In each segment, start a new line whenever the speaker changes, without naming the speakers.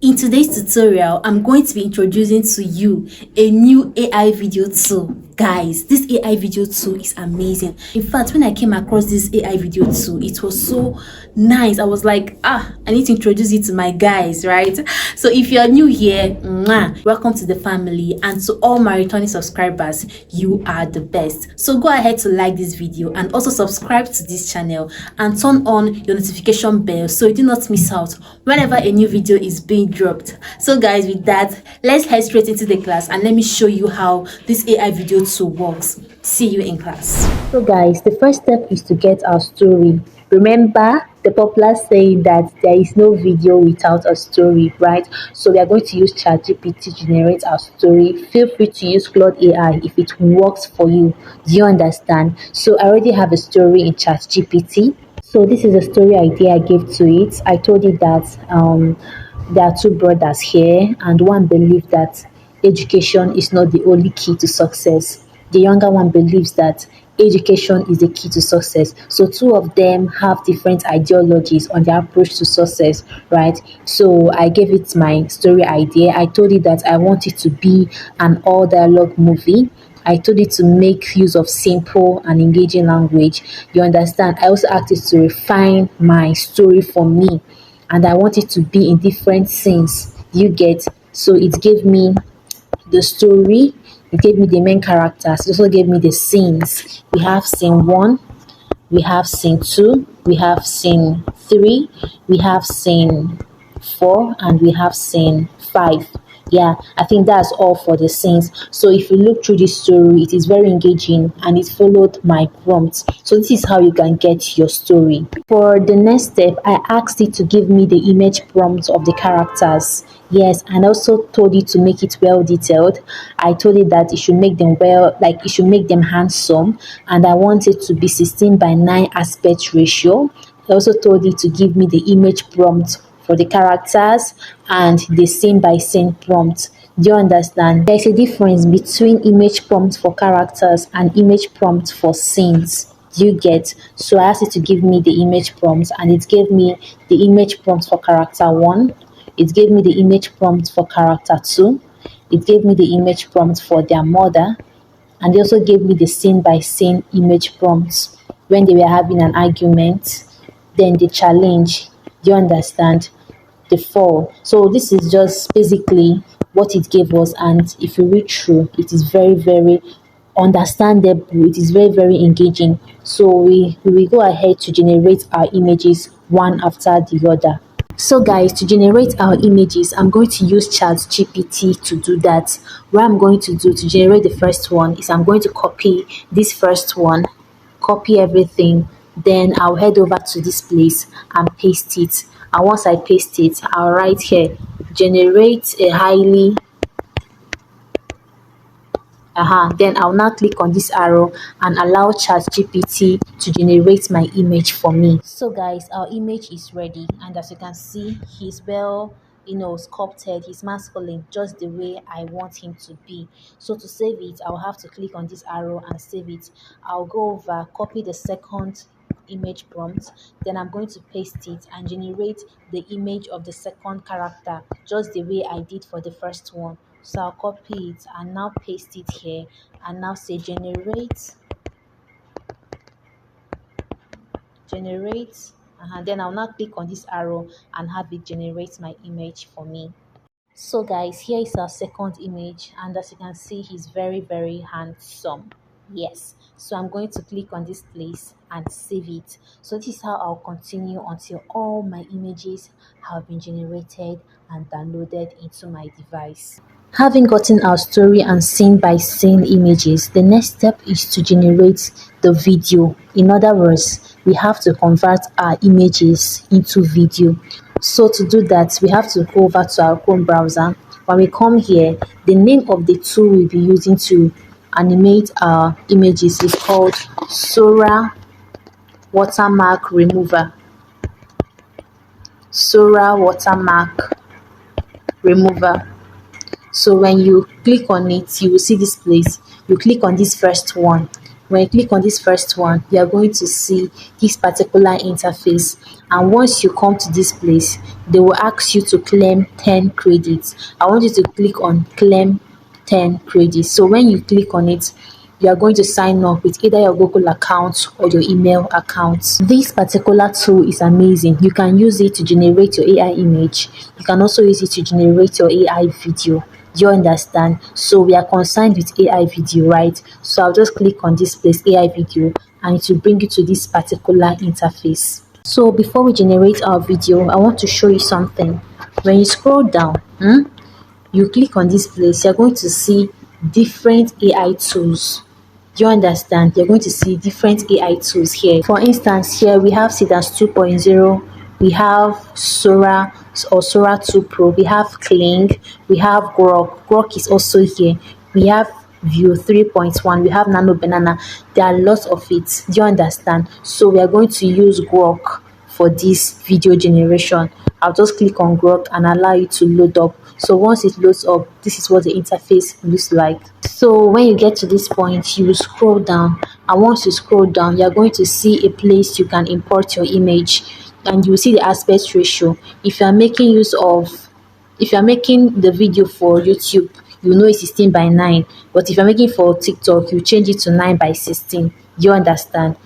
In today's tutorial, I'm going to be introducing to you a new AI video tool. Guys, this AI video tool is amazing. In fact, when I came across this AI video tool, it was so nice. I was like, I need to introduce it to my guys, right? So if you're new here, welcome to the family, and to all my returning subscribers, you are the best. So go ahead to like this video and also subscribe to this channel and turn on your notification bell so you do not miss out whenever a new video is being dropped. So guys, with that, let's head straight into the class and let me show you how this AI video tool works. See you in class.
So guys, the first step is to get our story. Remember the popular saying that there is no video without a story, right? So we are going to use ChatGPT to generate our story. Feel free to use Claude AI if it works for you. Do you understand? So I already have a story in ChatGPT. So this is a story idea I gave to it. I told it that there are two brothers here, and one believes that education is not the only key to success. The younger one believes that education is the key to success. So two of them have different ideologies on their approach to success, right? So I gave it my story idea. I told it that I want it to be an all dialogue movie. I told it to make use of simple and engaging language. You understand? I also asked it to refine my story for me, and I want it to be in different scenes. You get? So it gave me the story, it gave me the main characters, it also gave me the scenes. We have scene 1, we have scene 2, we have scene 3, we have scene 4, and we have scene 5. Yeah, I think that's all for the scenes. So if you look through this story, it is very engaging and it followed my prompts. So this is how you can get your story. For the next step, I asked it to give me the image prompts of the characters. Yes, and also told it to make it well detailed. I told it that it should make them it should make them handsome, and I want it to be 16:9 aspect ratio. I also told it to give me the image prompt for the characters and the scene by scene prompt. Do you understand? There's a difference between image prompt for characters and image prompt for scenes. Do you get? So I asked it to give me the image prompts, and it gave me the image prompt for character 1. It gave me the image prompt for character 2. It gave me the image prompt for their mother, and they also gave me the scene by scene image prompts when they were having an argument, then the challenge. Do you understand? The fall. So this is just basically what it gave us, and if you read through, it is very, very understandable. It is very, very engaging. So we will go ahead to generate our images one after the other. So guys, to generate our images, I'm going to use ChatGPT to do that. What I'm going to do to generate the first one is I'm going to copy this first one, copy everything, then I'll head over to this place and paste it. And once I paste it, I'll write here, generate a highly then I'll now click on this arrow and allow ChatGPT to generate my image for me. So guys, our image is ready, and as you can see, he's well sculpted, he's masculine, just the way I want him to be. So to save it, I'll have to click on this arrow and save it. I'll go over, copy the second image prompt, then I'm going to paste it and generate the image of the second character just the way I did for the first one. So I'll copy it and now paste it here and now say generate, then I'll now click on this arrow and have it generate my image for me. So guys, here is our second image, and as you can see, he's very, very handsome. Yes, so I'm going to click on this place and save it. So this is how I'll continue until all my images have been generated and downloaded into my device. Having gotten our story and scene by scene images, the next step is to generate the video. In other words, we have to convert our images into video. So to do that, we have to go over to our Chrome browser. When we come here, the name of the tool we'll be using to animate our images is called Sora Watermark Remover. Sora Watermark Remover. So when you click on it, you will see this place. You click on this first one. When you click on this first one, you are going to see this particular interface, and once you come to this place, they will ask you to claim 10 credits. I want you to click on claim 10 credits. So when you click on it, you are going to sign up with either your Google account or your email account. This particular tool is amazing. You can use it to generate your AI image. You can also use it to generate your AI video. Do you understand? So we are concerned with AI video, right? So I'll just click on this place, AI video, and it will bring you to this particular interface. So before we generate our video, I want to show you something. When you scroll down, you click on this place, you're going to see different AI tools. Do you understand? You're going to see different AI tools here. For instance, here we have Sidans 2.0, we have Sora or Sora 2 Pro, we have Kling, we have Grok. Grok is also here. We have View 3.1, we have Nano Banana. There are lots of it. Do you understand? So we are going to use Grok for this video generation. I'll just click on Grok and allow it to load up. So once it loads up, this is what the interface looks like. So when you get to this point, you will scroll down, and once you scroll down, you're going to see a place you can import your image, and you will see the aspect ratio. If you are making the video for YouTube, you know it's 16:9, but if you're making for TikTok, you change it to 9:16. Do you understand?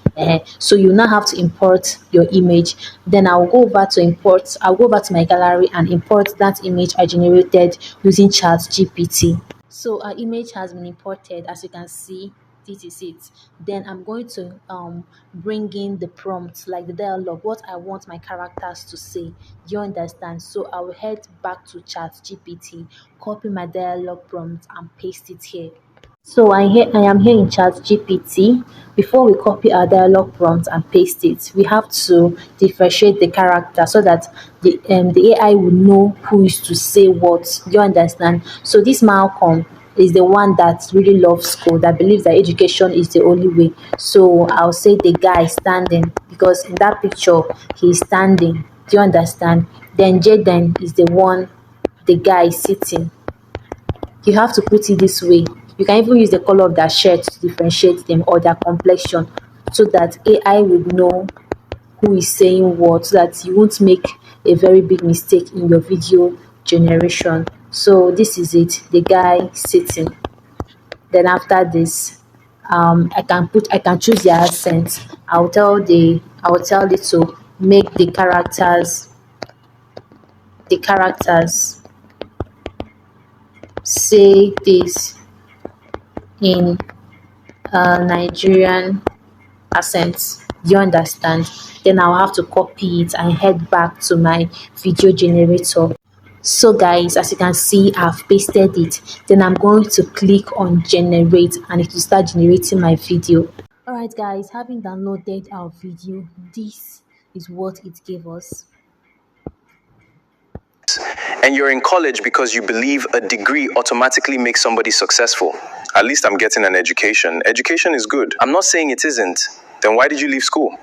So you now have to import your image. Then I'll go over to my gallery and import that image I generated using ChatGPT. So our image has been imported. As you can see, this is it. Then I'm going to bring in the prompt, like the dialogue, what I want my characters to say. Do you understand? So I will head back to ChatGPT, copy my dialogue prompt and paste it here. So I am here in ChatGPT. Before we copy our dialogue prompt and paste it, we have to differentiate the character so that the AI will know who is to say what. Do you understand? So this Malcolm is the one that really loves school, that believes that education is the only way. So I'll say the guy standing, because in that picture he's standing. Do you understand? Then Jaden is the guy sitting. You have to put it this way. You can even use the color of their shirt to differentiate them, or their complexion, so that AI would know who is saying what, so that you won't make a very big mistake in your video generation. So this is it, the guy sitting. Then after this, I can choose the accent. I will tell it to make the characters say this in a Nigerian accent. Do you understand? Then I'll have to copy it and head back to my video generator. So guys, as you can see, I've pasted it. Then I'm going to click on generate, and it will start generating my video. Alright guys, having downloaded our video, this is what it gave us.
And you're in college because you believe a degree automatically makes somebody successful. At least I'm getting an education. Education is good. I'm not saying it isn't. Then why did you leave school?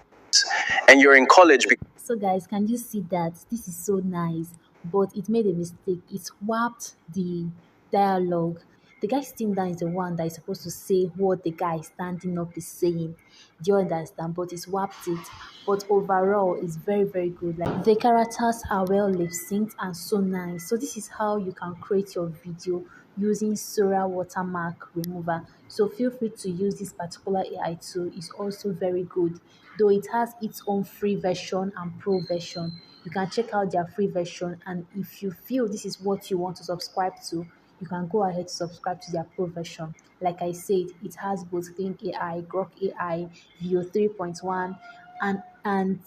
And you're in college because...
So guys, can you see that? This is so nice, but it made a mistake. It swapped the dialogue. The guy sitting down is the one that is supposed to say what the guy standing up is saying. Do you understand? But it swapped it. But overall, it's very, very good. Like, the characters are well lip synced and so nice. So this is how you can create your video using Sora watermark remover. So feel free to use this particular AI tool. It's also very good, though it has its own free version and pro version. You can check out their free version, and if you feel this is what you want to subscribe to, you can go ahead to subscribe to their pro version. Like I said, it has both Link AI, Grok AI, Veo 3.1, and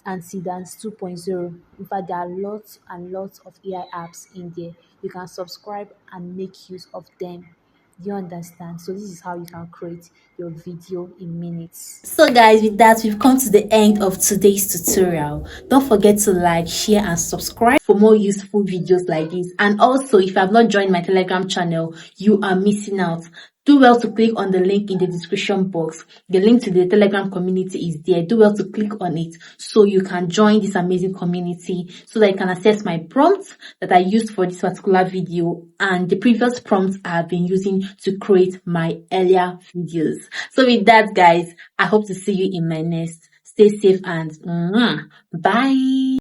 Sidans 2.0. In fact, there are lots and lots of AI apps in there. You can subscribe and make use of them. Do you understand? So this is how you can create your video in minutes.
So guys, with that, we've come to the end of today's tutorial. Don't forget to like, share and subscribe for more useful videos like this. And also, if you have not joined my Telegram channel, you are missing out. Do well to click on the link in the description box. The link to the Telegram community is there. Do well to click on it so you can join this amazing community, so that you can access my prompts that I used for this particular video and the previous prompts I have been using to create my earlier videos. So with that, guys, I hope to see you in my next. Stay safe and bye.